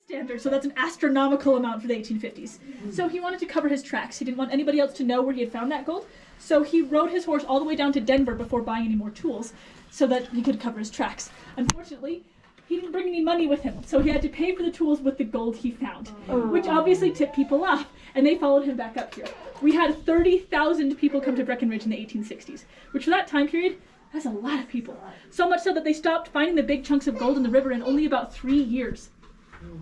standard, so that's an astronomical amount for the 1850s. So he wanted to cover his tracks. He didn't want anybody else to know where he had found that gold. So he rode his horse all the way down to Denver before buying any more tools so that he could cover his tracks. Unfortunately, he didn't bring any money with him, so he had to pay for the tools with the gold he found, which obviously tipped people off, and they followed him back up here. We had 30,000 people come to Breckenridge in the 1860s, which for that time period, that's a lot of people. So much so that they stopped finding the big chunks of gold in the river in only about 3 years.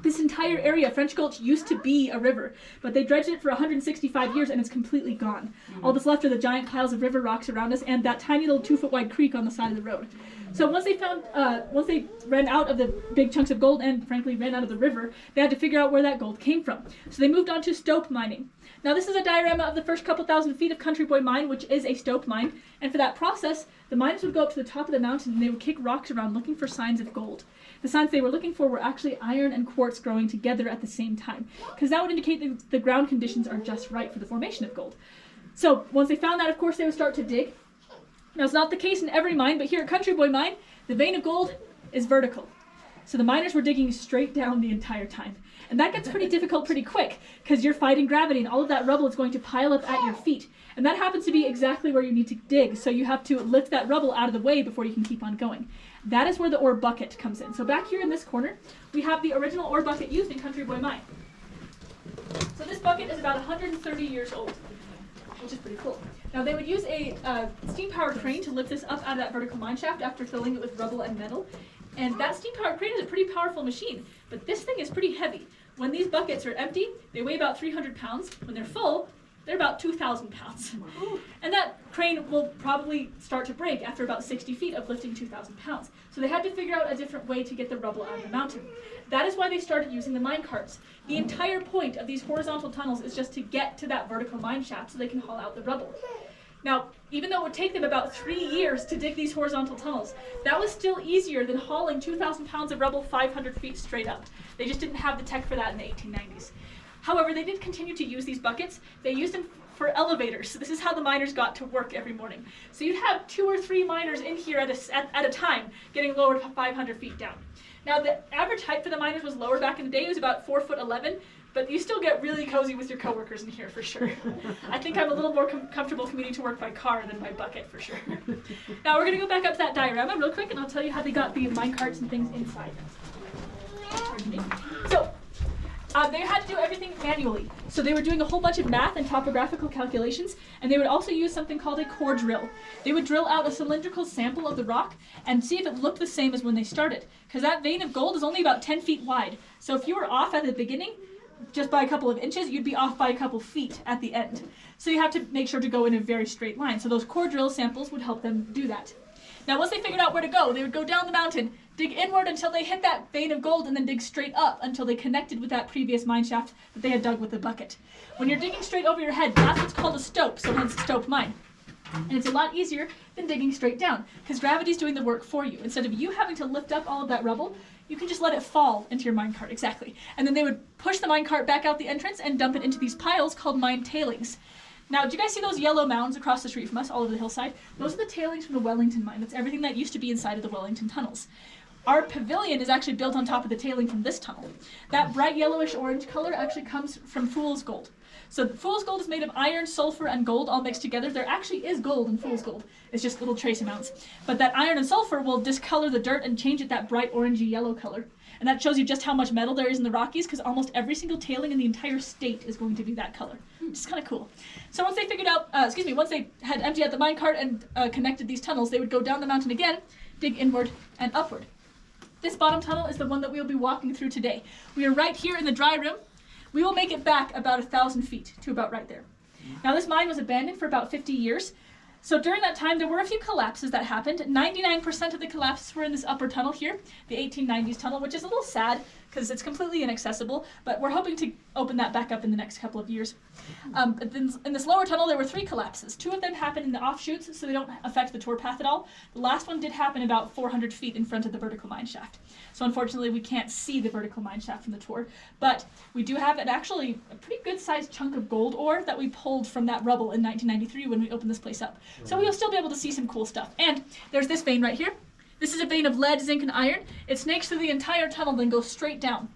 This entire area, French Gulch, used to be a river, but they dredged it for 165 years and it's completely gone. All that's left are the giant piles of river rocks around us and that tiny little 2-foot wide creek on the side of the road. So once they ran out of the big chunks of gold and frankly ran out of the river, they had to figure out where that gold came from. So they moved on to stope mining. Now this is a diorama of the first couple thousand feet of Country Boy Mine, which is a stope mine, and for that process, the miners would go up to the top of the mountain and they would kick rocks around looking for signs of gold. The signs they were looking for were actually iron and quartz growing together at the same time, because that would indicate that the ground conditions are just right for the formation of gold. So once they found that, of course, they would start to dig. Now it's not the case in every mine, but here at Country Boy Mine, the vein of gold is vertical. So the miners were digging straight down the entire time. And that gets pretty difficult pretty quick, because you're fighting gravity and all of that rubble is going to pile up at your feet. And that happens to be exactly where you need to dig, so you have to lift that rubble out of the way before you can keep on going. That is where the ore bucket comes in. So back here in this corner, we have the original ore bucket used in Country Boy Mine. So this bucket is about 130 years old, which is pretty cool. Now they would use a steam-powered crane to lift this up out of that vertical mine shaft after filling it with rubble and metal. And that steam-powered crane is a pretty powerful machine, but this thing is pretty heavy. When these buckets are empty, they weigh about 300 pounds. When they're full, they're about 2,000 pounds. And that crane will probably start to break after about 60 feet of lifting 2,000 pounds. So they had to figure out a different way to get the rubble out of the mountain. That is why they started using the mine carts. The entire point of these horizontal tunnels is just to get to that vertical mine shaft so they can haul out the rubble. Now, even though it would take them about 3 years to dig these horizontal tunnels, that was still easier than hauling 2,000 pounds of rubble 500 feet straight up. They just didn't have the tech for that in the 1890s. However, they did continue to use these buckets. They used them for elevators. So this is how the miners got to work every morning. So you'd have 2 or 3 miners in here at a time getting lowered 500 feet down. Now, the average height for the miners was lower back in the day. It was about 4'11", but you still get really cozy with your coworkers in here for sure. I think I'm a little more comfortable commuting to work by car than by bucket for sure. Now we're going to go back up to that diorama real quick and I'll tell you how they got the mine carts and things inside. So they had to do everything manually. So they were doing a whole bunch of math and topographical calculations, and they would also use something called a core drill. They would drill out a cylindrical sample of the rock and see if it looked the same as when they started, because that vein of gold is only about 10 feet wide. So if you were off at the beginning, just by a couple of inches, you'd be off by a couple feet at the end. So you have to make sure to go in a very straight line. So those core drill samples would help them do that. Now once they figured out where to go, they would go down the mountain, dig inward until they hit that vein of gold, and then dig straight up until they connected with that previous mine shaft that they had dug with the bucket. When you're digging straight over your head, that's what's called a stope, so hence stope mine. And it's a lot easier than digging straight down, because gravity's doing the work for you. Instead of you having to lift up all of that rubble, you can just let it fall into your minecart, exactly. And then they would push the minecart back out the entrance and dump it into these piles called mine tailings. Now, do you guys see those yellow mounds across the street from us, all over the hillside? Those are the tailings from the Wellington mine. That's everything that used to be inside of the Wellington tunnels. Our pavilion is actually built on top of the tailing from this tunnel. That bright yellowish orange color actually comes from fool's gold. So fool's gold is made of iron, sulfur, and gold all mixed together. There actually is gold in fool's gold. It's just little trace amounts. But that iron and sulfur will discolor the dirt and change it that bright orangey yellow color. And that shows you just how much metal there is in the Rockies, because almost every single tailing in the entire state is going to be that color. Which is kind of cool. So once they figured out, once they had emptied out the minecart and connected these tunnels, they would go down the mountain again, dig inward and upward. This bottom tunnel is the one that we will be walking through today. We are right here in the dry room. We will make it back about 1,000 feet to about right there. Now this mine was abandoned for about 50 years. So during that time, there were a few collapses that happened. 99% of the collapses were in this upper tunnel here, the 1890s tunnel, which is a little sad because it's completely inaccessible, but we're hoping to open that back up in the next couple of years. But then in this lower tunnel, there were 3 collapses. 2 of them happened in the offshoots, so they don't affect the tour path at all. The last one did happen about 400 feet in front of the vertical mine shaft. So unfortunately, we can't see the vertical mine shaft from the tour, but we do have actually a pretty good sized chunk of gold ore that we pulled from that rubble in 1993 when we opened this place up. So we'll still be able to see some cool stuff. And there's this vein right here. This is a vein of lead, zinc, and iron. It snakes through the entire tunnel, then goes straight down.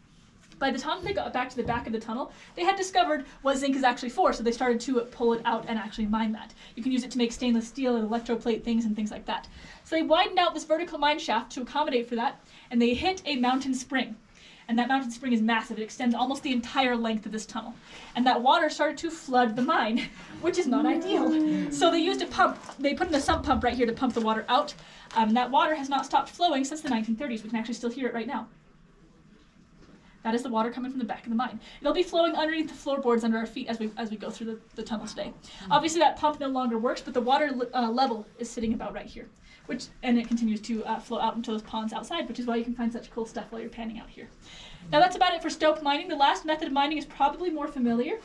By the time they got back to the back of the tunnel, they had discovered what zinc is actually for, so they started to pull it out and actually mine that. You can use it to make stainless steel and electroplate things and things like that. So they widened out this vertical mine shaft to accommodate for that, and they hit a mountain spring. And that mountain spring is massive. It extends almost the entire length of this tunnel. And that water started to flood the mine, which is not ideal. So they used a pump. They put in a sump pump right here to pump the water out. That water has not stopped flowing since the 1930s. We can actually still hear it right now. That is the water coming from the back of the mine. It'll be flowing underneath the floorboards under our feet as we go through the tunnel today. Obviously that pump no longer works, but the water level is sitting about right here. And it continues to flow out into those ponds outside, which is why you can find such cool stuff while you're panning out here. Now that's about it for stope mining. The last method of mining is probably more familiar.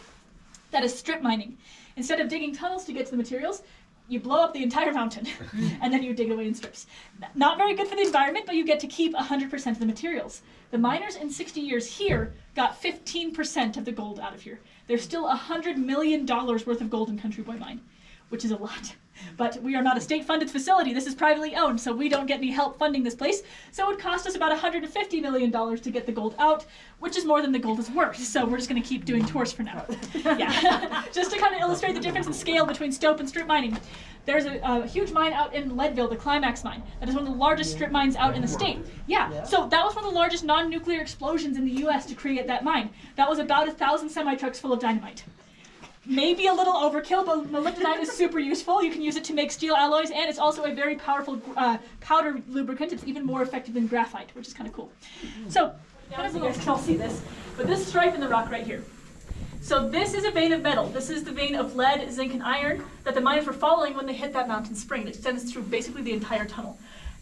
That is strip mining. Instead of digging tunnels to get to the materials, you blow up the entire mountain and then you dig away in strips. Not very good for the environment, but you get to keep 100% of the materials. The miners in 60 years here got 15% of the gold out of here. There's still $100 million worth of gold in Country Boy Mine, which is a lot. But we are not a state-funded facility. This is privately owned, so we don't get any help funding this place. So it would cost us about $150 million to get the gold out, which is more than the gold is worth. So we're just going to keep doing tours for now. Yeah, just to kind of illustrate the difference in scale between stope and strip mining. There's a huge mine out in Leadville, the Climax mine. That is one of the largest strip mines out in the state. Yeah, so that was one of the largest non-nuclear explosions in the U.S. to create that mine. That was about 1,000 semi-trucks full of dynamite. Maybe a little overkill, but molybdenite is super useful. You can use it to make steel alloys, and it's also a very powerful powder lubricant. It's even more effective than graphite, which is kind of cool. So, I don't know if you guys can all see this, but this stripe in the rock right here. So this is a vein of metal. This is the vein of lead, zinc, and iron that the miners were following when they hit that mountain spring. It extends through basically the entire tunnel.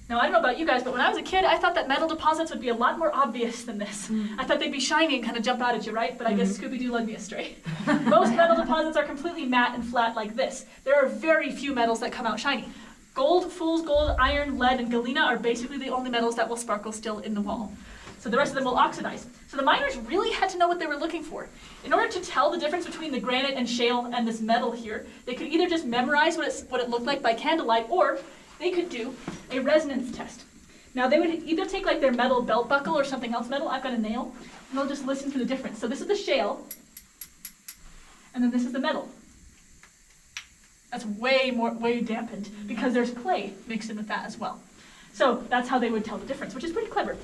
Now, I don't know about you guys, but when I was a kid, I thought that metal deposits would be a lot more obvious than this. I thought they'd be shiny and kind of jump out at you, right? But I guess Scooby-Doo led me astray. Most metal deposits are completely matte and flat like this. There are very few metals that come out shiny. Gold, fool's gold, iron, lead, and galena are basically the only metals that will sparkle still in the wall. So the rest of them will oxidize. So the miners really had to know what they were looking for. In order to tell the difference between the granite and shale and this metal here, they could either just memorize what it looked like by candlelight, or they could do a resonance test. Now they would either take like their metal belt buckle or something else metal, I've got a nail, and they'll just listen for the difference. So this is the shale, and then this is the metal. That's way dampened, because there's clay mixed in with that as well. So that's how they would tell the difference, which is pretty clever.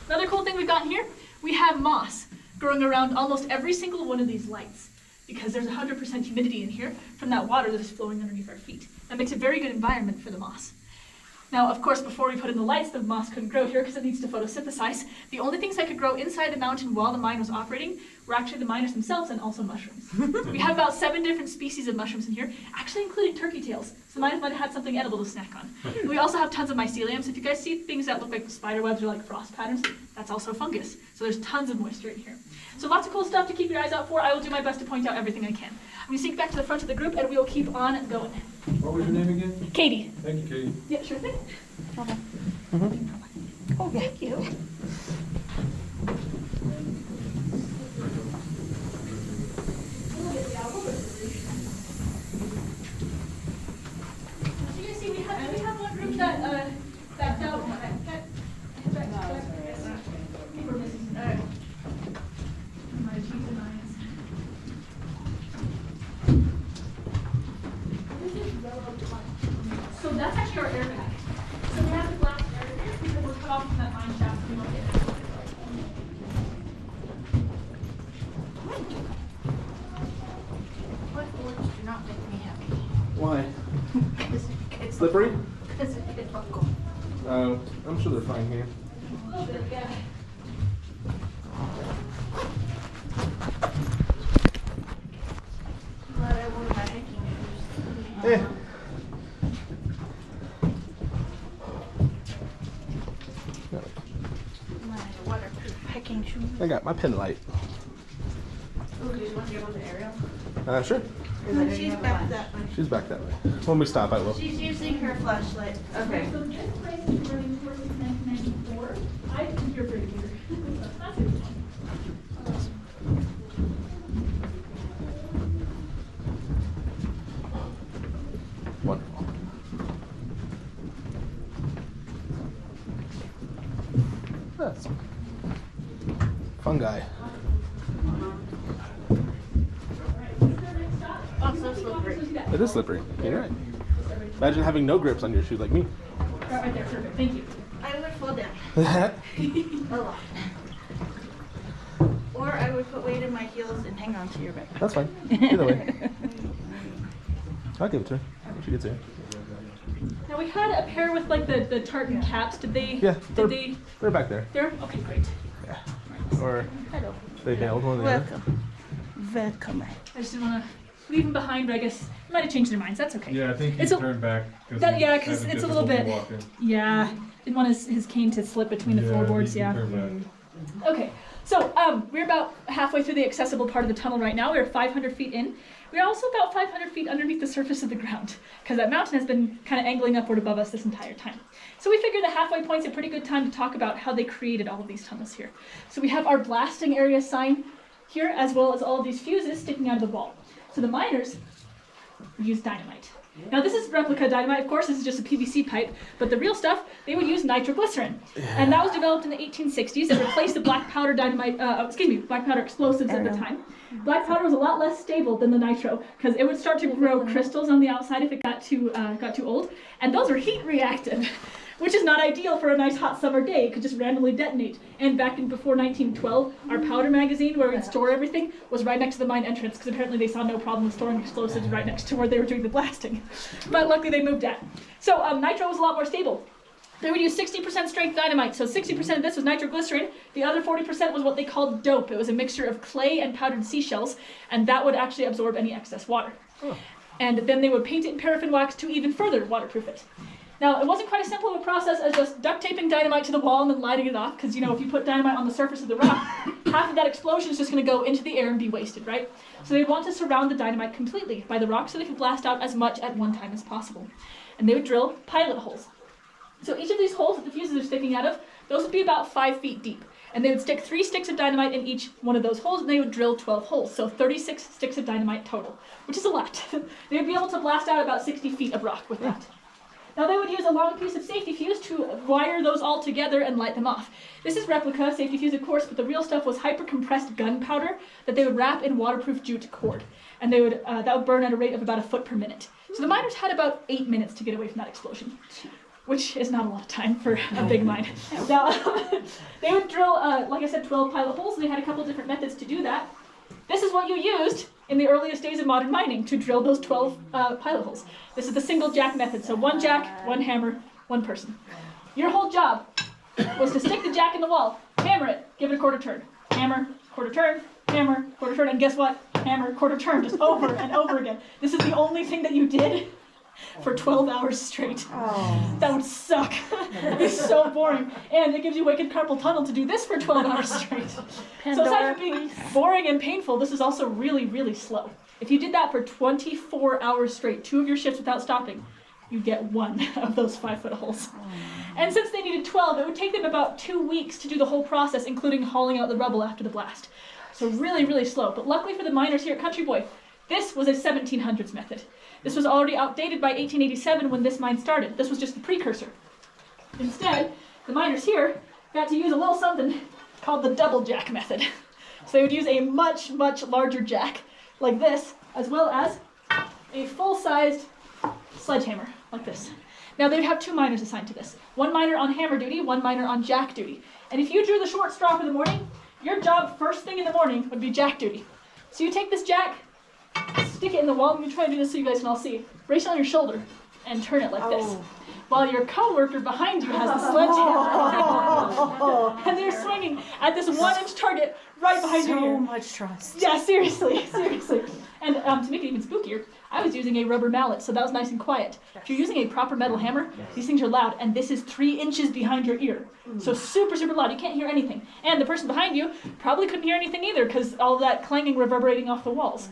Another cool thing we've got in here, we have moss growing around almost every single one of these lights, because there's 100% humidity in here from that water that is flowing underneath our feet. That makes a very good environment for the moss. Now, of course, before we put in the lights, the moss couldn't grow here because it needs to photosynthesize. The only things that could grow inside the mountain while the mine was operating were actually the miners themselves and also mushrooms. We have about 7 different species of mushrooms in here, actually including turkey tails. So the miners might have had something edible to snack on. We also have tons of mycelium. So if you guys see things that look like spider webs or like frost patterns, that's also fungus. So there's tons of moisture in here. So lots of cool stuff to keep your eyes out for. I will do my best to point out everything I can. I'm going to sneak back to the front of the group and we will keep on going. What was your name again? Katie. Thank you, Katie. Yeah, sure thing. Oh, thank you. So you guys see, we have one group that backed out. We're missing some. My G's and I's. So that's actually our air pack. So we have the glass air here because we're cut off from that mine shaft. We won't get it. What words do not make me happy? Why? It's Slippery? Because it buckle. I'm sure they're fine here. A little bit, yeah. Glad I wore my hiking shoes. Eh. My waterproof hiking shoes. I got my pen light. Oh, do you want to go on the aerial? Sure. She's back that way. She's back that way. When we stop, I will. She's using her flashlight. Okay. So this place has been running for since 1994. I've been here for a year. That's a good one. Wonderful. That's fungi. Oh, so slippery. It is slippery. You're right. Imagine having no grips on your shoe like me. Right there, perfect. Thank you. I would fall down. A lot. Or I would put weight in my heels and hang on to your back. That's fine. Either way. I'll give it to her. She gets it. Now we had a pair with like the tartan caps. Did they? Yeah, They're back there. okay, great. Yeah. Or Hello. they nailed one of the other. Welcome. Welcome. I just didn't want to leave them behind, but I guess they might have changed their minds. That's okay. Yeah, I think he It's a- turned back. Yeah, because it's a little bit. Walking. Yeah, didn't want his cane to slip between the floorboards. He Yeah. turned back. Okay, so we're about halfway through the accessible part of the tunnel right now. We're 500 feet in. We're also about 500 feet underneath the surface of the ground because that mountain has been kind of angling upward above us this entire time. So we figured the halfway point's a pretty good time to talk about how they created all of these tunnels here. So we have our blasting area sign here, as well as all of these fuses sticking out of the wall. So the miners use dynamite. Now this is replica dynamite, of course, this is just a PVC pipe, but the real stuff, they would use nitroglycerin. And that was developed in the 1860s. It replaced the black powder dynamite, black powder explosives at the time. Black powder was a lot less stable than the nitro, because it would start to grow crystals on the outside if it got too old, and those were heat reactive, which is not ideal for a nice hot summer day. It could just randomly detonate. And back in before 1912, our powder magazine, where we'd store everything, was right next to the mine entrance, because apparently they saw no problem with storing explosives right next to where they were doing the blasting. But luckily they moved that. So nitro was a lot more stable. They would use 60% strength dynamite, so 60% of this was nitroglycerin. The other 40% was what they called dope. It was a mixture of clay and powdered seashells, and that would actually absorb any excess water. Oh. And then they would paint it in paraffin wax to even further waterproof it. Now, it wasn't quite as simple of a process as just duct taping dynamite to the wall and then lighting it off, because, if you put dynamite on the surface of the rock, half of that explosion is just going to go into the air and be wasted, right? So they want to surround the dynamite completely by the rock so they can blast out as much at one time as possible. And they would drill pilot holes. So each of these holes that the fuses are sticking out of, those would be about 5 feet deep. And they would stick 3 sticks of dynamite in each one of those holes, and they would drill 12 holes. So 36 sticks of dynamite total, which is a lot. They would be able to blast out about 60 feet of rock with that. Now they would use a long piece of safety fuse to wire those all together and light them off. This is replica safety fuse, of course, but the real stuff was hyper-compressed gunpowder that they would wrap in waterproof jute cord. And that would burn at a rate of about a foot per minute. So the miners had about 8 minutes to get away from that explosion, which is not a lot of time for a big mine. Now, they would drill, like I said, 12 pilot holes, and they had a couple different methods to do that. This is what you used in the earliest days of modern mining to drill those 12 pilot holes. This is the single jack method, so 1 jack, 1 hammer, 1 person. Your whole job was to stick the jack in the wall, hammer it, give it a quarter turn, hammer, quarter turn, hammer, quarter turn, and guess what? Hammer, quarter turn, just over and over again. This is the only thing that you did for 12 hours straight. Oh. That would suck. It'd be so boring. And it gives you wicked carpal tunnel to do this for 12 hours straight. So aside from being boring and painful, this is also really, really slow. If you did that for 24 hours straight, 2 of your shifts without stopping, you get 1 of those 5-foot holes. And since they needed 12, it would take them about 2 weeks to do the whole process, including hauling out the rubble after the blast. So really, really slow. But luckily for the miners here at Country Boy, this was a 1700s method. This was already outdated by 1887 when this mine started. This was just the precursor. Instead, the miners here got to use a little something called the double jack method. So they would use a much, much larger jack like this, as well as a full-sized sledgehammer like this. Now they'd have 2 miners assigned to this. 1 miner on hammer duty, 1 miner on jack duty. And if you drew the short straw for the morning, your job first thing in the morning would be jack duty. So you take this jack, stick it in the wall. Let me try to do this so you guys can all see. Brace it on your shoulder and turn it like this. While your coworker behind you has the sledgehammer. And they're swinging at this 1-inch target right behind your ear. So much trust. Yeah, seriously. And to make it even spookier, I was using a rubber mallet, so that was nice and quiet. If you're using a proper metal hammer, these things are loud, and this is 3 inches behind your ear. So super, super loud. You can't hear anything. And the person behind you probably couldn't hear anything either, because all that clanging reverberating off the walls.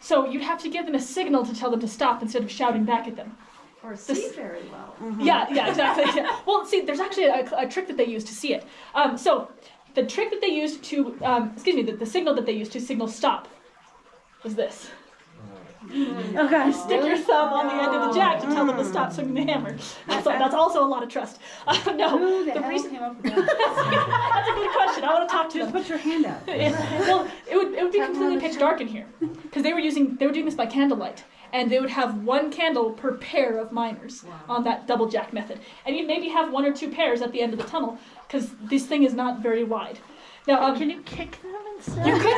So you'd have to give them a signal to tell them to stop instead of shouting back at them. Or see very well. Yeah, exactly. Yeah. Well, see, there's actually a trick that they use to see it. So the trick that they used to, the signal that they used to signal stop was this. Oh gosh, stick your thumb on the end of the jack to tell them to stop swinging the hammer. That's also a lot of trust. No, Who the the hell reason. came up with that? That's a good question. I want to talk to them. Put your hand out. Well, it would be completely pitch dark in here because they were doing this by candlelight, and they would have one candle per pair of miners on that double jack method, and you'd maybe have 1 or 2 pairs at the end of the tunnel because this thing is not very wide. Now, Can you kick them instead? you could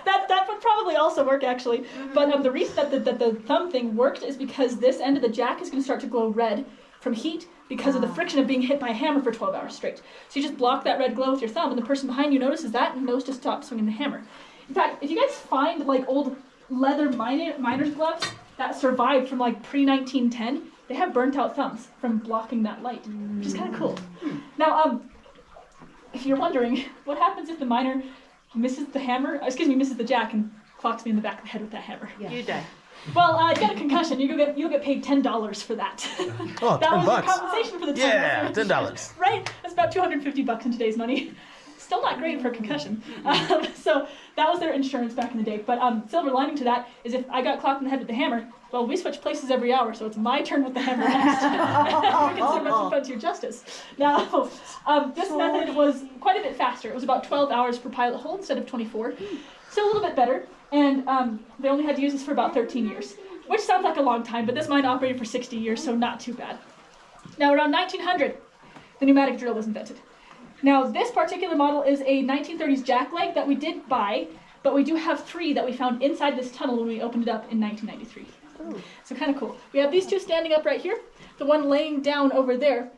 that would probably also work actually, but the reason that the thumb thing worked is because this end of the jack is going to start to glow red from heat because of the friction of being hit by a hammer for 12 hours straight. So you just block that red glow with your thumb, and the person behind you notices that and knows to stop swinging the hammer. In fact, if you guys find like old leather miner's gloves that survived from like pre-1910, they have burnt out thumbs from blocking that light, which is kind of cool. Now, if you're wondering, what happens if the miner misses the jack and clocks me in the back of the head with that hammer? Yeah. You die. Well, you get a concussion. You'll get paid $10 for that. Oh, that was $10. your compensation for the time. Yeah, $10. Right? That's about $250 in today's money. Still not great for a concussion. So that was their insurance back in the day. But silver lining to that is if I got clocked in the head with the hammer, well, we switch places every hour, so it's my turn with the hammer next. We can submit some to your justice. Now, this method was quite a bit faster. It was about 12 hours per pilot hole instead of 24. Still a little bit better. And they only had to use this for about 13 years, which sounds like a long time, but this mine operated for 60 years, so not too bad. Now, around 1900, the pneumatic drill was invented. Now, this particular model is a 1930s jackleg that we did buy, but we do have 3 that we found inside this tunnel when we opened it up in 1993. Ooh. So kind of cool. We have these 2 standing up right here. The one laying down over there,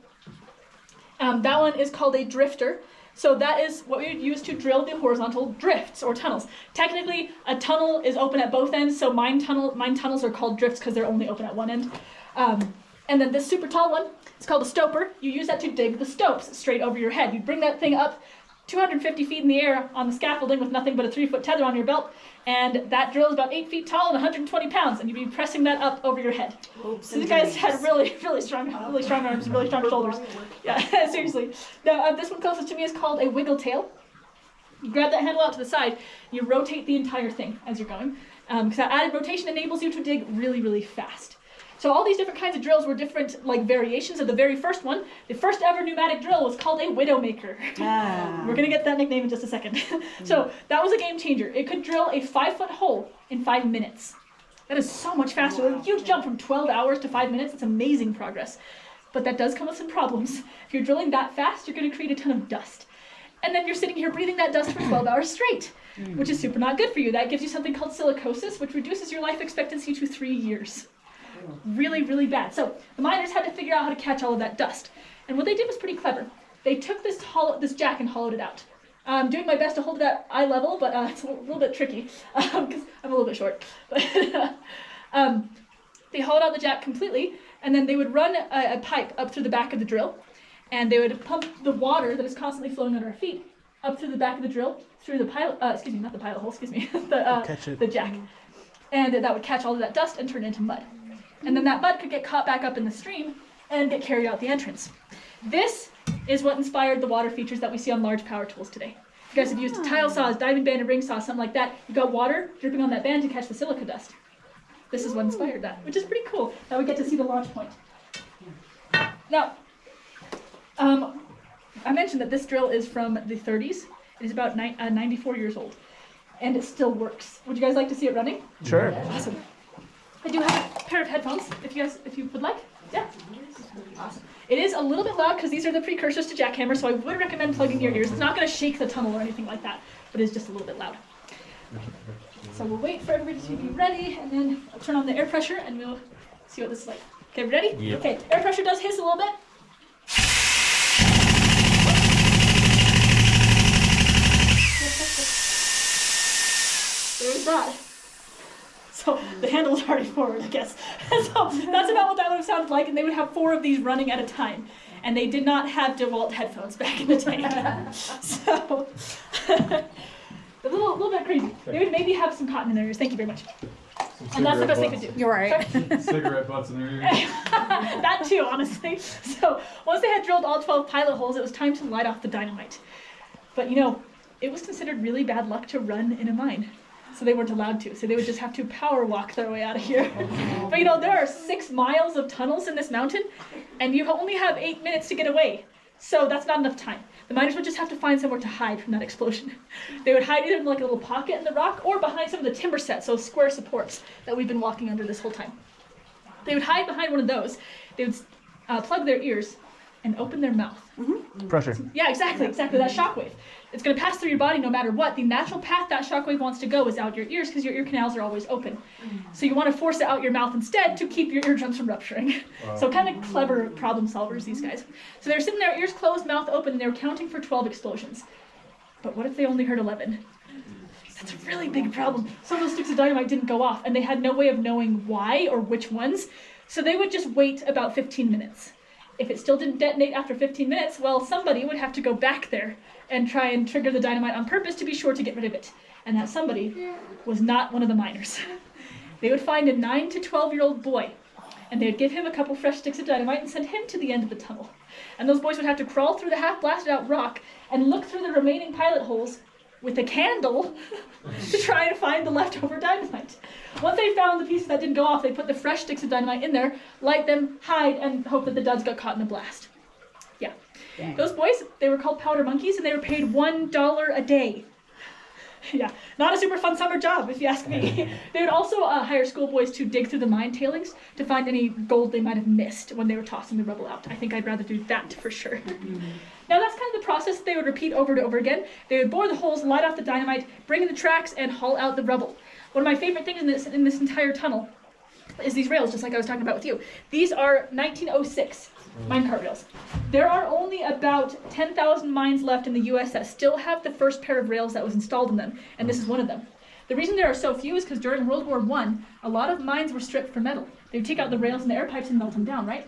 that one is called a drifter. So that is what we would use to drill the horizontal drifts or tunnels. Technically, a tunnel is open at both ends, so mine tunnels are called drifts because they're only open at one end. And then this super tall one, it's called a stoper. You use that to dig the stopes straight over your head. You bring that thing up 250 feet in the air on the scaffolding with nothing but a 3-foot tether on your belt, and that drill is about 8 feet tall and 120 pounds, and you'd be pressing that up over your head. So these guys had really strong arms and really strong shoulders. Yeah, seriously. Now, this one closest to me is called a wiggle tail. You grab that handle out to the side, you rotate the entire thing as you're going, because that added rotation enables you to dig really, really fast. So all these different kinds of drills were different variations of the very first one. The first ever pneumatic drill was called a widowmaker. We're going to get that nickname in just a second. So that was a game changer. It could drill a 5-foot hole in 5 minutes. That is so much faster. A huge jump from 12 hours to 5 minutes. It's amazing progress. But that does come with some problems. If you're drilling that fast, you're going to create a ton of dust. And then you're sitting here breathing that dust for 12 hours straight, which is super not good for you. That gives you something called silicosis, which reduces your life expectancy to 3 years. Really, really bad. So the miners had to figure out how to catch all of that dust. And what they did was pretty clever. They took this jack and hollowed it out. I'm doing my best to hold it at eye level, but it's a little bit tricky because I'm a little bit short. But they hollowed out the jack completely, and then they would run a pipe up through the back of the drill, and they would pump the water that is constantly flowing under our feet up through the back of the drill, through the the jack. And that would catch all of that dust and turn it into mud. And then that mud could get caught back up in the stream and get carried out the entrance. This is what inspired the water features that we see on large power tools today. If you guys have used tile saws, diving band, and ring saw, something like that, you've got water dripping on that band to catch the silica dust. This is what inspired that, which is pretty cool. Now we get to see the launch point. Now, I mentioned that this drill is from the 30s. It is about 94 years old, and it still works. Would you guys like to see it running? Sure. Awesome. I do have a pair of headphones, if you would like. Yeah. Awesome. It is a little bit loud because these are the precursors to jackhammers, so I would recommend plugging your ears. It's not going to shake the tunnel or anything like that, but it's just a little bit loud. So we'll wait for everybody to be ready, and then I'll turn on the air pressure, and we'll see what this is like. Okay, ready? Yep. Okay, air pressure does hiss a little bit. There's that. So the handle's already forward, I guess. So that's about what that would have sounded like, and they would have 4 of these running at a time. And they did not have DeWalt headphones back in the day. So a little bit crazy. They would maybe have some cotton in their ears. Thank you very much. And that's the best they could do. You're right. Cigarette butts in their ears. That too, honestly. So once they had drilled all 12 pilot holes, it was time to light off the dynamite. But it was considered really bad luck to run in a mine. So they weren't allowed to. So they would just have to power walk their way out of here. But you know, there are 6 miles of tunnels in this mountain, and you only have 8 minutes to get away. So that's not enough time. The miners would just have to find somewhere to hide from that explosion. They would hide either in like a little pocket in the rock or behind some of the timber sets, those square supports that we've been walking under this whole time. They would hide behind one of those. They would plug their ears and open their mouth. Pressure. Yeah, exactly, that shockwave. It's going to pass through your body no matter what. The natural path that shockwave wants to go is out your ears because your ear canals are always open. So you want to force it out your mouth instead to keep your eardrums from rupturing. Wow. So kind of clever problem solvers, these guys. So they were sitting there, ears closed, mouth open, and they were counting for 12 explosions. But what if they only heard 11? That's a really big problem. Some of those sticks of dynamite didn't go off, and they had no way of knowing why or which ones. So they would just wait about 15 minutes. If it still didn't detonate after 15 minutes, well, somebody would have to go back there and try and trigger the dynamite on purpose to be sure to get rid of it. And that somebody was not one of the miners. They would find a 9 to 12-year-old boy, and they would give him a couple fresh sticks of dynamite and send him to the end of the tunnel. And those boys would have to crawl through the half-blasted-out rock and look through the remaining pilot holes with a candle to try and find the leftover dynamite. Once they found the pieces that didn't go off, they put the fresh sticks of dynamite in there, light them, hide, and hope that the duds got caught in the blast. Yeah. Dang. Those boys, they were called powder monkeys, and they were paid $1 a day. Yeah, not a super fun summer job, if you ask me. They would also hire schoolboys to dig through the mine tailings to find any gold they might have missed when they were tossing the rubble out. I think I'd rather do that for sure. Now that's kind of the process that they would repeat over and over again. They would bore the holes, light off the dynamite, bring in the tracks, and haul out the rubble. One of my favorite things in this entire tunnel is these rails, just like I was talking about with you. These are 1906 minecart rails. There are only about 10,000 mines left in the US that still have the first pair of rails that was installed in them, and this is one of them. The reason there are so few is because during World War I, a lot of mines were stripped for metal. They would take out the rails and the air pipes and melt them down, right?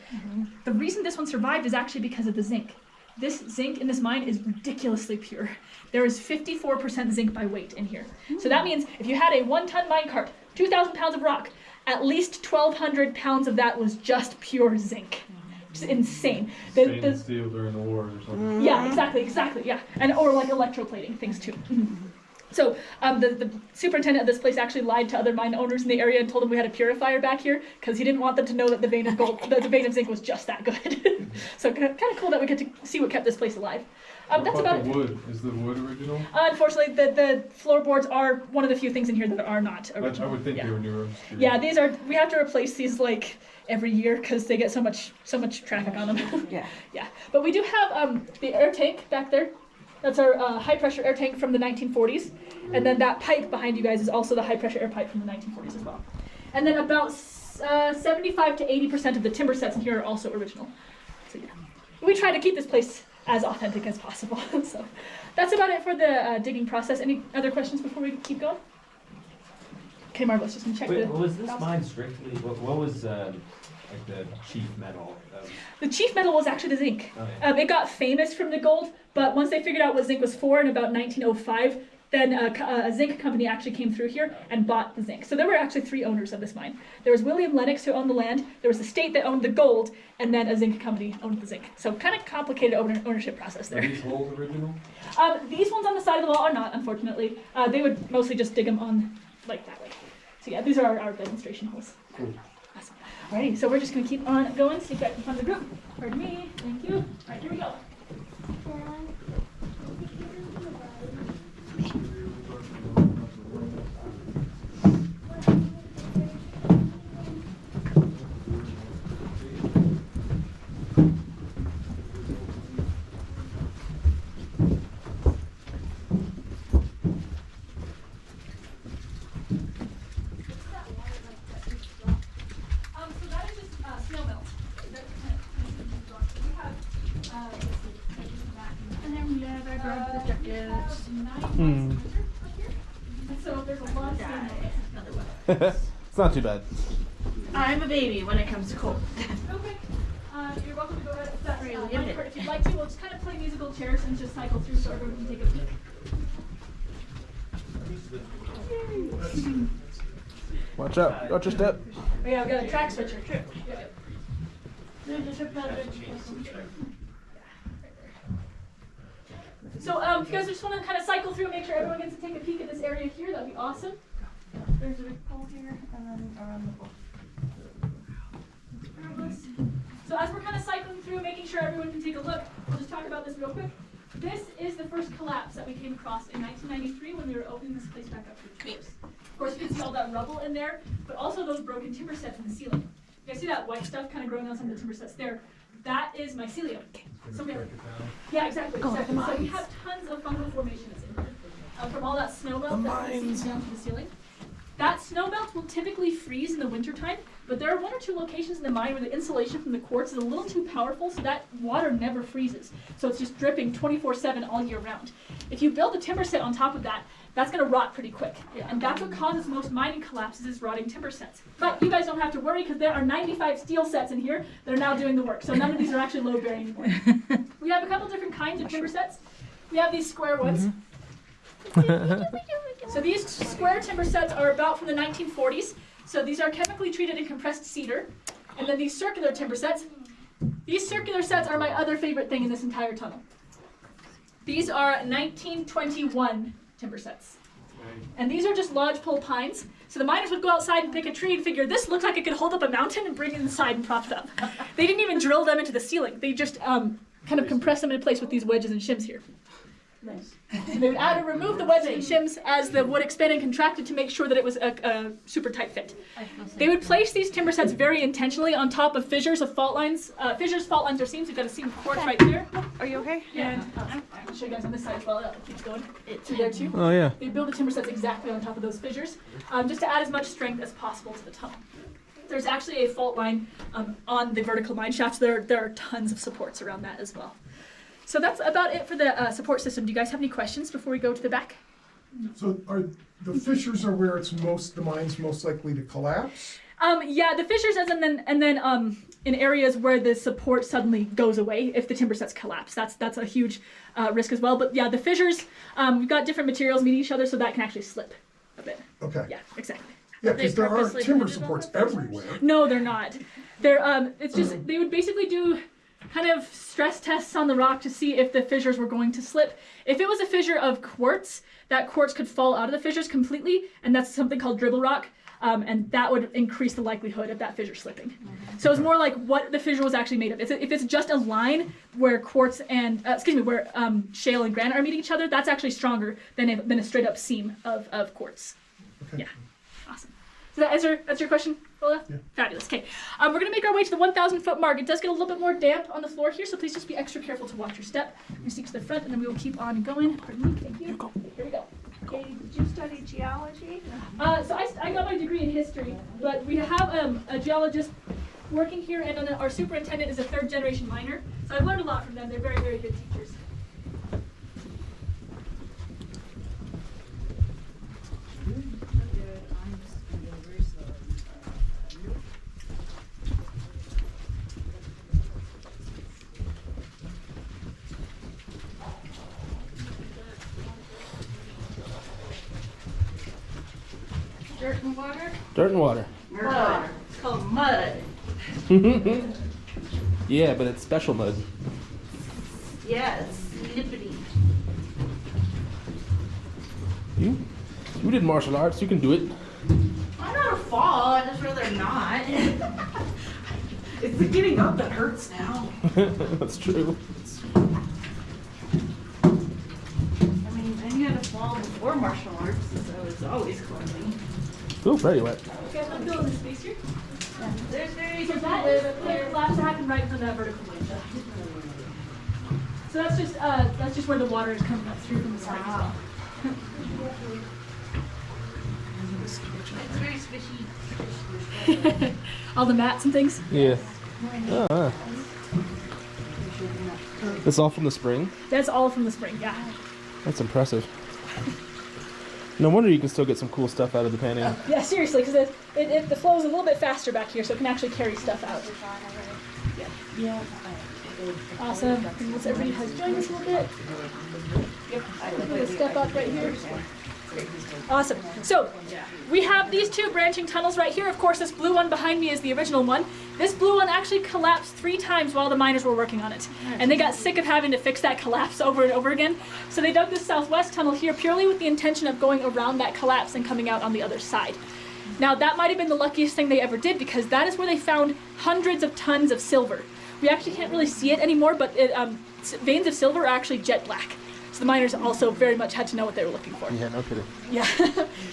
The reason this one survived is actually because of the zinc. This zinc in this mine is ridiculously pure. There is 54% zinc by weight in here. So that means if you had a 1-ton minecart, 2,000 pounds of rock, at least 1,200 pounds of that was just pure zinc. Just insane. Stainless steel during the war or something. Yeah, exactly, yeah. And or like electroplating things too. So the superintendent of this place actually lied to other mine owners in the area and told them we had a purifier back here because he didn't want them to know that the vein of gold, that the vein of zinc was just that good. So kind of cool that we get to see what kept this place alive. What That's about about the it. wood? Is the wood original? Unfortunately, the floorboards are one of the few things in here that are not I original. would think Yeah. they were newer. Yeah, these are. We have to replace these like every year because they get so much traffic on them. Yeah. Yeah, but we do have the air tank back there. That's our high pressure air tank from the 1940s, and then that pipe behind you guys is also the high pressure air pipe from the 1940s as well. And then about 75 to 80% of the timber sets in here are also original. So yeah, we try to keep this place as authentic as possible. So that's about it for the digging process. Any other questions before we keep going? Okay, Marvelous, just gonna check Wait, the. was this mine strictly, what was like the chief metal? The chief metal was actually the zinc. Okay. It got famous from the gold, but once they figured out what zinc was for in about 1905, then a zinc company actually came through here and bought the zinc. So there were actually 3 owners of this mine. There was William Lennox who owned the land, there was the state that owned the gold, and then a zinc company owned the zinc. So kind of complicated ownership process Are there. these holes original? These ones on the side of the wall are not, unfortunately. They would mostly just dig them on like that way. So yeah, these are our demonstration holes. Cool. Awesome. Alrighty, so we're just gonna keep on going, see if I can find the group. Pardon me, thank you. Alright, here we go. So that is just snail melt. And then we have our grab the jackets. So there's a lot of snail melt. Another one. It's not too bad. I'm a baby when it comes to cold. Okay. You're welcome to go ahead and that Really minecart good. if you'd like to. We'll just kind of play musical chairs and just cycle through so everyone can take a peek. Watch out. Watch your step. Oh yeah, we got a track switcher. So if you guys just want to kind of cycle through and make sure everyone gets to take a peek at this area here, that'd be awesome. There's a big pole here, and then around the pole. So as we're kind of cycling through, making sure everyone can take a look, we'll just talk about this real quick. This is the first collapse that we came across in 1993 when we were opening this place back up for tours. Of course, you can see all that rubble in there, but also those broken timber sets in the ceiling. You guys see that white stuff kind of growing on some of the timber sets there? That is mycelium. So we have, yeah, exactly. So we have tons of fungal formations in here from all that snow melt that seeps down to the ceiling. That snow melt will typically freeze in the wintertime, but there are one or two locations in the mine where the insulation from the quartz is a little too powerful, so that water never freezes. So it's just dripping 24/7 all year round. If you build a timber set on top of that, that's going to rot pretty quick. And that's what causes most mining collapses, is rotting timber sets. But you guys don't have to worry, because there are 95 steel sets in here that are now doing the work. So none of these are actually load bearing anymore. We have a couple different kinds of timber sets. We have these square ones. So these square timber sets are about from the 1940s. So these are chemically treated and compressed cedar. And then these circular timber sets. These circular sets are my other favorite thing in this entire tunnel. These are 1921 timber sets. And these are just lodgepole pines. So the miners would go outside and pick a tree and figure, this looks like it could hold up a mountain, and bring it inside and prop it up. They didn't even drill them into the ceiling. They just kind of compress them in place with these wedges and shims here. Nice. So they would add or remove the wedges and shims as the wood expanded and contracted to make sure that it was a super tight fit. They would place these timber sets very intentionally on top of fissures of fault lines. Fissures, fault lines, or seams. We've got a seam of quartz right there. Are you okay? And I'll show you guys on this side as well. It keeps going through there too. Oh yeah. They build the timber sets exactly on top of those fissures, just to add as much strength as possible to the tunnel. There's actually a fault line on the vertical mine shafts. There are tons of supports around that as well. So that's about it for the support system. Do you guys have any questions before we go to the back? So are the fissures are where it's the mine's most likely to collapse? Yeah, the fissures, and then in areas where the support suddenly goes away if the timber sets collapse. That's a huge risk as well. But yeah, the fissures, we've got different materials meeting each other, so that can actually slip a bit. Okay. Yeah, exactly. Yeah, because there aren't timber supports everywhere. No, they're not. They're it's just they would basically do kind of stress tests on the rock to see if the fissures were going to slip. If it was a fissure of quartz, that quartz could fall out of the fissures completely, and that's something called dribble rock, and that would increase the likelihood of that fissure slipping. So it's more like what the fissure was actually made of. If it's just a line where quartz and where shale and granite are meeting each other, that's actually stronger than a straight up seam of quartz. Okay. Yeah, awesome. So that answer your question, Lola? Yeah. Fabulous. Okay, we're gonna make our way to the 1,000-foot mark. It does get a little bit more damp on the floor here, so please just be extra careful to watch your step. You stick to the front, and then we will keep on going. Pardon me. Thank you. Here we go. Okay, did you study geology? So I got my degree in history, but we have a geologist working here, and our superintendent is a third-generation miner. So I've learned a lot from them. They're very, very good teachers. Dirt and water? Dirt and water. Mud. It's called mud. Yeah, but it's special mud. Yeah, it's lippity. You did martial arts. You can do it. I'm not a fall, I'd just rather not. It's the getting up that hurts now. That's true. I mean, I knew how to fall before martial arts, so it's always clumsy. Ooh, very wet. You guys want to fill in the space here? Yeah. There's very So that is the collapse that happened right from that vertical mine shaft. So that's just where the water is coming up through from the side as well. It's very squishy. All the mats and things. Yeah. It's all from the spring. That's all from the spring, yeah. That's impressive. No wonder you can still get some cool stuff out of the painting. Yeah, seriously, because the flow is a little bit faster back here, so it can actually carry stuff out. Yeah. Awesome. And once everybody has joined us a little bit, we'll step up right here. Awesome. So we have these two branching tunnels right here. Of course, this blue one behind me is the original one. This blue one actually collapsed 3 times while the miners were working on it. And they got sick of having to fix that collapse over and over again. So they dug this southwest tunnel here purely with the intention of going around that collapse and coming out on the other side. Now that might have been the luckiest thing they ever did, because that is where they found hundreds of tons of silver. We actually can't really see it anymore, but veins of silver are actually jet black. So the miners also very much had to know what they were looking for. Yeah, no kidding. Yeah.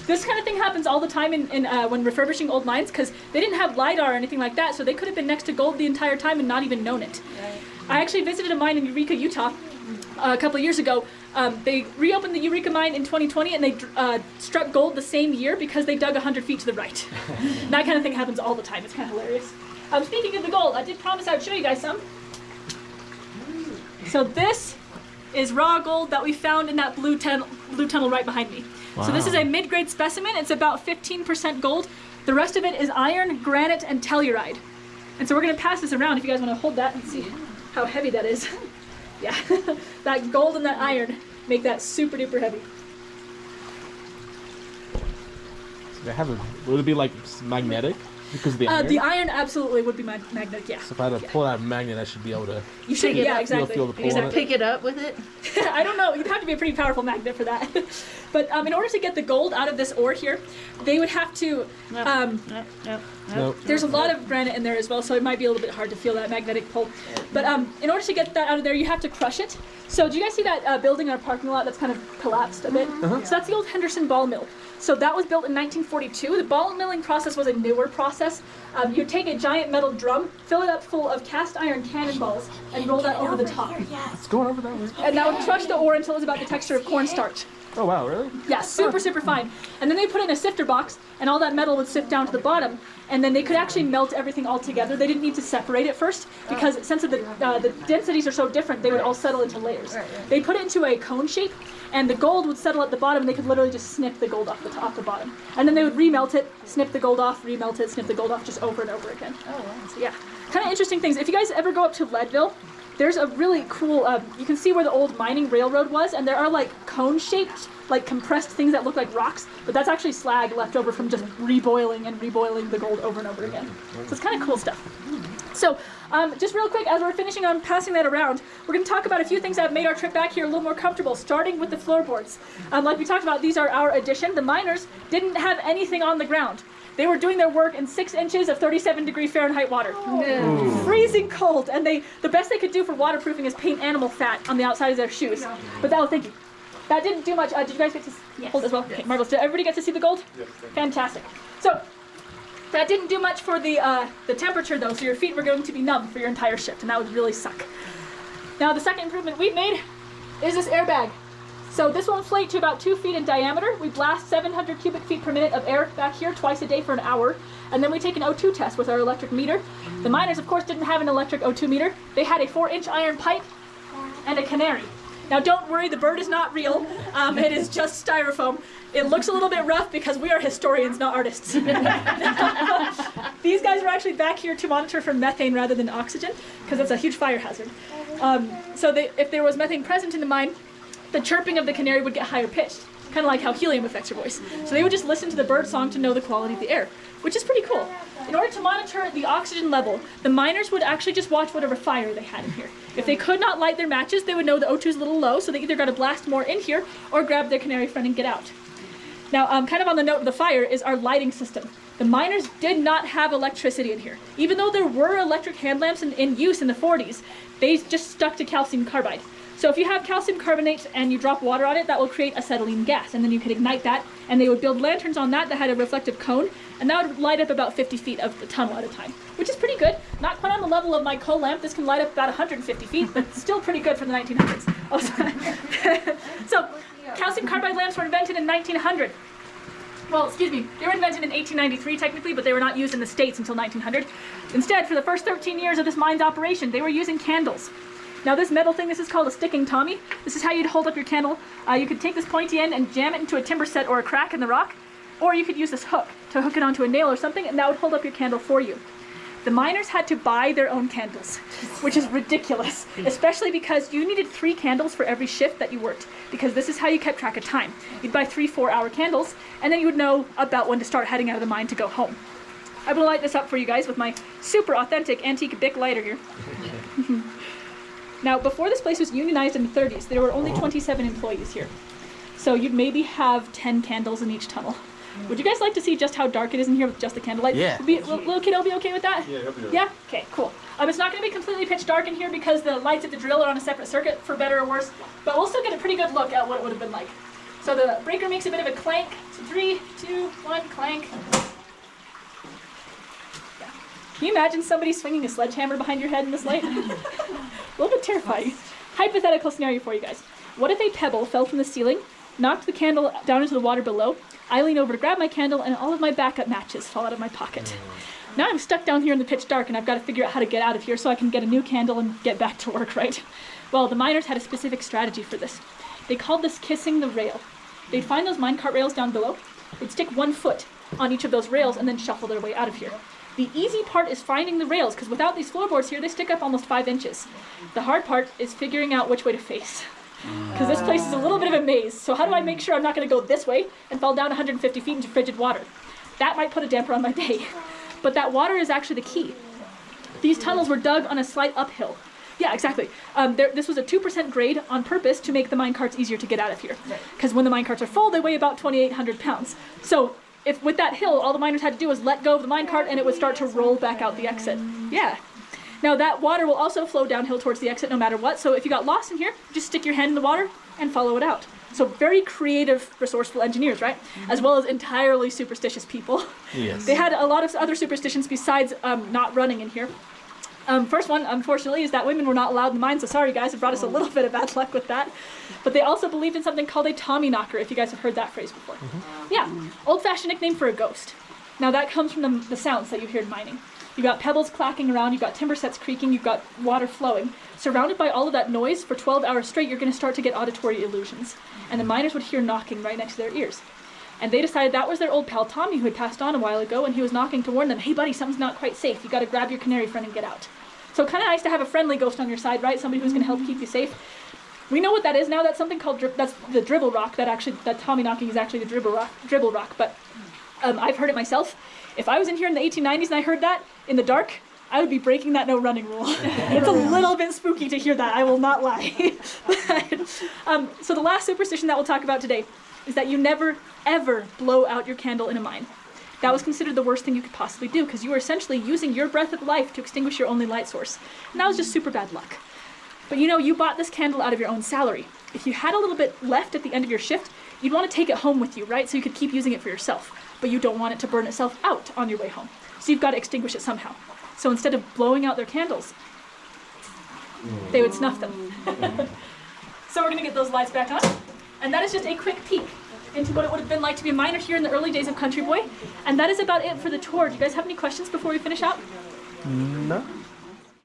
This kind of thing happens all the time when refurbishing old mines, because they didn't have LiDAR or anything like that, so they could have been next to gold the entire time and not even known it. Right. I actually visited a mine in Eureka, Utah a couple of years ago. They reopened the Eureka mine in 2020, and they struck gold the same year because they dug 100 feet to the right. That kind of thing happens all the time. It's kind of hilarious. Speaking of the gold, I did promise I would show you guys some. So this is raw gold that we found in that blue tunnel right behind me. Wow. So this is a mid-grade specimen. It's about 15% gold. The rest of it is iron, granite, and telluride. And so we're going to pass this around if you guys want to hold that and see how heavy that is. Yeah, that gold and that iron make that super duper heavy. They have would it be like magnetic? Because of the iron? The iron absolutely would be magnetic, yeah. So if I had to pull out a magnet, I should be able to... You should, yeah, exactly. Feel the pull You on it. pick it up with it? I don't know, you'd have to be a pretty powerful magnet for that. But in order to get the gold out of this ore here, they would have to... Nope. There's a lot of granite in there as well, so it might be a little bit hard to feel that magnetic pull. But in order to get that out of there, you have to crush it. So do you guys see that building in our parking lot that's kind of collapsed a bit? So that's the old Henderson ball mill. So that was built in 1942. The ball milling process was a newer process. You take a giant metal drum, fill it up full of cast iron cannonballs, and roll that over the top. It's going over that way. And that would crush the ore until it was about the texture of cornstarch. Oh wow, really? Yeah, super, super fine. And then they put it in a sifter box, and all that metal would sift down to the bottom, and then they could actually melt everything all together. They didn't need to separate it first, because since the densities are so different, they would all settle into layers. They put it into a cone shape, and the gold would settle at the bottom, and they could literally just snip the gold off the bottom. And then they would remelt it, snip the gold off, remelt it, snip the gold off, just over and over again. Oh, wow. So yeah, kind of interesting things. If you guys ever go up to Leadville, there's a really cool, you can see where the old mining railroad was, and there are like cone-shaped, like compressed things that look like rocks, but that's actually slag left over from just reboiling the gold over and over again. So it's kind of cool stuff. So just real quick, as we're finishing on passing that around, we're going to talk about a few things that have made our trip back here a little more comfortable, starting with the floorboards. Like we talked about, these are our addition. The miners didn't have anything on the ground. They were doing their work in 6 inches of 37-degree Fahrenheit water. Oh. Freezing cold, and the best they could do for waterproofing is paint animal fat on the outside of their shoes. But thank you. That didn't do much. Did you guys get to hold as well? Okay, marvelous. Did everybody get to see the gold? Yes. Fantastic. So that didn't do much for the temperature though, so your feet were going to be numb for your entire shift, and that would really suck. Now the second improvement we've made is this airbag. So this will inflate to about 2 feet in diameter. We blast 700 cubic feet per minute of air back here twice a day for an hour, and then we take an O2 test with our electric meter. The miners, of course, didn't have an electric O2 meter. They had a 4-inch iron pipe and a canary. Now don't worry, the bird is not real. It is just styrofoam. It looks a little bit rough because we are historians, not artists. These guys were actually back here to monitor for methane rather than oxygen, because it's a huge fire hazard. So if there was methane present in the mine, the chirping of the canary would get higher pitched, kind of like how helium affects your voice. So they would just listen to the bird song to know the quality of the air, which is pretty cool. In order to monitor the oxygen level, the miners would actually just watch whatever fire they had in here. If they could not light their matches, they would know the O2 is a little low, so they either got to blast more in here or grab their canary friend and get out. Now, kind of on the note of the fire is our lighting system. The miners did not have electricity in here. Even though there were electric hand lamps in use in the 40s, they just stuck to calcium carbide. So if you have calcium carbonate and you drop water on it, that will create acetylene gas, and then you could ignite that, and they would build lanterns on that had a reflective cone, and that would light up about 50 feet of the tunnel at a time, which is pretty good. Not quite on the level of my coal lamp. This can light up about 150 feet, but still pretty good for the 1900s. Oh, sorry. So calcium carbide lamps were invented in 1900. Well, excuse me, they were invented in 1893 technically, but they were not used in the States until 1900. Instead, for the first 13 years of this mine's operation, they were using candles. Now this metal thing, this is called a sticking Tommy. This is how you'd hold up your candle. You could take this pointy end and jam it into a timber set or a crack in the rock, or you could use this hook to hook it onto a nail or something, and that would hold up your candle for you. The miners had to buy their own candles, which is ridiculous, especially because you needed 3 candles for every shift that you worked, because this is how you kept track of time. You'd buy 3 4-hour candles, and then you would know about when to start heading out of the mine to go home. I'm gonna light this up for you guys with my super authentic antique Bic lighter here. Now, before this place was unionized in the 30s, there were only 27 employees here. So you'd maybe have 10 candles in each tunnel. Would you guys like to see just how dark it is in here with just the candlelight? Yeah. Little kid'll be okay with that? Yeah, he'll be alright. Yeah? Okay, cool. It's not going to be completely pitch dark in here because the lights at the drill are on a separate circuit, for better or worse, but we'll still get a pretty good look at what it would have been like. So the breaker makes a bit of a clank. So 3, 2, 1, clank. Yeah. Can you imagine somebody swinging a sledgehammer behind your head in this light? A little bit terrifying. Hypothetical scenario for you guys. What if a pebble fell from the ceiling, knocked the candle down into the water below, I lean over to grab my candle, and all of my backup matches fall out of my pocket. Now I'm stuck down here in the pitch dark, and I've got to figure out how to get out of here so I can get a new candle and get back to work, right? Well, the miners had a specific strategy for this. They called this kissing the rail. They'd find those minecart rails down below, they'd stick 1 foot on each of those rails, and then shuffle their way out of here. The easy part is finding the rails, because without these floorboards here, they stick up almost 5 inches. The hard part is figuring out which way to face. Because this place is a little bit of a maze, so how do I make sure I'm not going to go this way and fall down 150 feet into frigid water? That might put a damper on my day. But that water is actually the key. These tunnels were dug on a slight uphill. Yeah, exactly. This was a 2% grade on purpose to make the minecarts easier to get out of here. Because when the minecarts are full, they weigh about 2,800 pounds. So if with that hill, all the miners had to do was let go of the minecart and it would start to roll back out the exit. Yeah. Now that water will also flow downhill towards the exit no matter what, so if you got lost in here, just stick your hand in the water and follow it out. So very creative, resourceful engineers, right? As well as entirely superstitious people. Yes. They had a lot of other superstitions besides not running in here. First one, unfortunately, is that women were not allowed in the mine, so sorry guys, it brought us a little bit of bad luck with that. But they also believed in something called a Tommy knocker, if you guys have heard that phrase before. Yeah, old-fashioned nickname for a ghost. Now that comes from the sounds that you hear in mining. You've got pebbles clacking around, you've got timber sets creaking, you've got water flowing. Surrounded by all of that noise for 12 hours straight, you're going to start to get auditory illusions. And the miners would hear knocking right next to their ears. And they decided that was their old pal Tommy, who had passed on a while ago, and he was knocking to warn them, hey buddy, something's not quite safe, you got to grab your canary friend and get out. So kind of nice to have a friendly ghost on your side, right? Somebody who's going to help keep you safe. We know what that is now. That's something called that's the dribble rock. That Tommy knocking is actually the dribble rock. But I've heard it myself. If I was in here in the 1890s and I heard that in the dark, I would be breaking that no running rule. It's a little bit spooky to hear that. I will not lie. So the last superstition that we'll talk about today is that you never ever blow out your candle in a mine. That was considered the worst thing you could possibly do because you were essentially using your breath of life to extinguish your only light source. And that was just super bad luck. But you know, you bought this candle out of your own salary. If you had a little bit left at the end of your shift, you'd want to take it home with you, right? So you could keep using it for yourself. But you don't want it to burn itself out on your way home. So you've got to extinguish it somehow. So instead of blowing out their candles, they would snuff them. So we're going to get those lights back on. And that is just a quick peek into what it would have been like to be a miner here in the early days of Country Boy. And that is about it for the tour. Do you guys have any questions before we finish out? No.